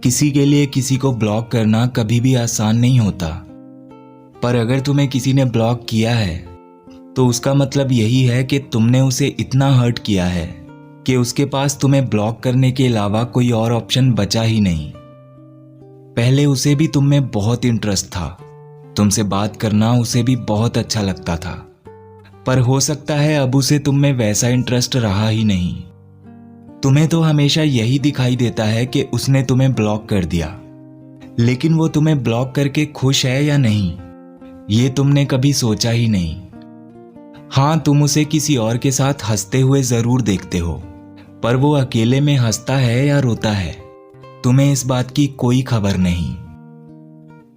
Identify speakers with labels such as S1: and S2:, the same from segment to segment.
S1: किसी के लिए किसी को ब्लॉक करना कभी भी आसान नहीं होता, पर अगर तुम्हें किसी ने ब्लॉक किया है तो उसका मतलब यही है कि तुमने उसे इतना हर्ट किया है कि उसके पास तुम्हें ब्लॉक करने के अलावा कोई और ऑप्शन बचा ही नहीं। पहले उसे भी तुम में बहुत इंटरेस्ट था, तुमसे बात करना उसे भी बहुत अच्छा लगता था, पर हो सकता है अब उसे तुम में वैसा इंटरेस्ट रहा ही नहीं। तुम्हें तो हमेशा यही दिखाई देता है कि उसने तुम्हें ब्लॉक कर दिया, लेकिन वो तुम्हें ब्लॉक करके खुश है या नहीं, ये तुमने कभी सोचा ही नहीं। हाँ, तुम उसे किसी और के साथ हंसते हुए जरूर देखते हो, पर वो अकेले में हंसता है या रोता है, तुम्हें इस बात की कोई खबर नहीं।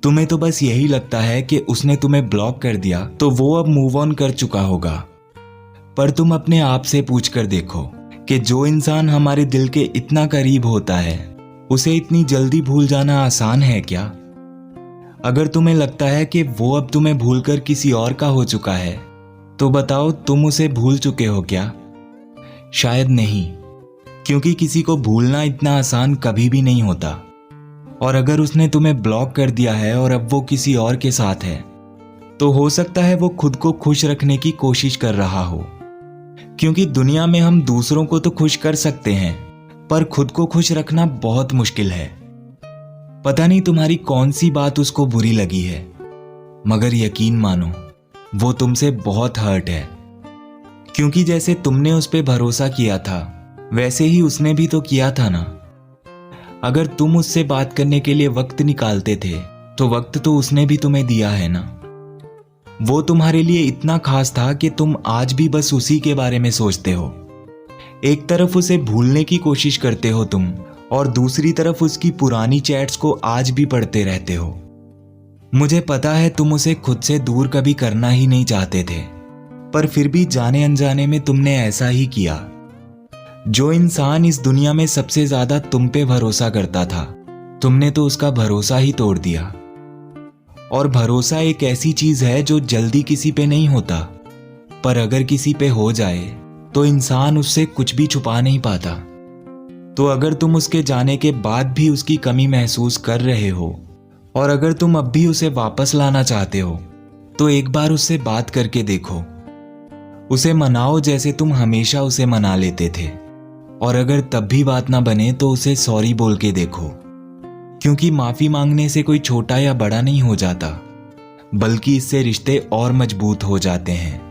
S1: तुम्हें तो बस यही लगता है कि उसने तुम्हें ब्लॉक कर दिया तो वो अब मूव ऑन कर चुका होगा। पर तुम अपने आप से पूछ कर देखो कि जो इंसान हमारे दिल के इतना करीब होता है, उसे इतनी जल्दी भूल जाना आसान है क्या? अगर तुम्हें लगता है कि वो अब तुम्हें भूलकर किसी और का हो चुका है, तो बताओ तुम उसे भूल चुके हो क्या? शायद नहीं, क्योंकि किसी को भूलना इतना आसान कभी भी नहीं होता। और अगर उसने तुम्हें ब्लॉक कर दिया है और अब वो किसी और के साथ है, तो हो सकता है वो खुद को खुश रखने की कोशिश कर रहा हो, क्योंकि दुनिया में हम दूसरों को तो खुश कर सकते हैं, पर खुद को खुश रखना बहुत मुश्किल है। पता नहीं तुम्हारी कौन सी बात उसको बुरी लगी है, मगर यकीन मानो वो तुमसे बहुत हर्ट है, क्योंकि जैसे तुमने उस पर भरोसा किया था वैसे ही उसने भी तो किया था ना। अगर तुम उससे बात करने के लिए वक्त निकालते थे तो वक्त तो उसने भी तुम्हें दिया है ना। वो तुम्हारे लिए इतना खास था कि तुम आज भी बस उसी के बारे में सोचते हो। एक तरफ उसे भूलने की कोशिश करते हो तुम, और दूसरी तरफ उसकी पुरानी चैट्स को आज भी पढ़ते रहते हो। मुझे पता है तुम उसे खुद से दूर कभी करना ही नहीं चाहते थे, पर फिर भी जाने अनजाने में तुमने ऐसा ही किया। जो इंसान इस दुनिया में सबसे ज्यादा तुम पे भरोसा करता था, तुमने तो उसका भरोसा ही तोड़ दिया। और भरोसा एक ऐसी चीज है जो जल्दी किसी पे नहीं होता, पर अगर किसी पे हो जाए तो इंसान उससे कुछ भी छुपा नहीं पाता। तो अगर तुम उसके जाने के बाद भी उसकी कमी महसूस कर रहे हो, और अगर तुम अब भी उसे वापस लाना चाहते हो, तो एक बार उससे बात करके देखो। उसे मनाओ जैसे तुम हमेशा उसे मना लेते थे, और अगर तब भी बात ना बने तो उसे सॉरी बोल के देखो, क्योंकि माफी मांगने से कोई छोटा या बड़ा नहीं हो जाता, बल्कि इससे रिश्ते और मजबूत हो जाते हैं।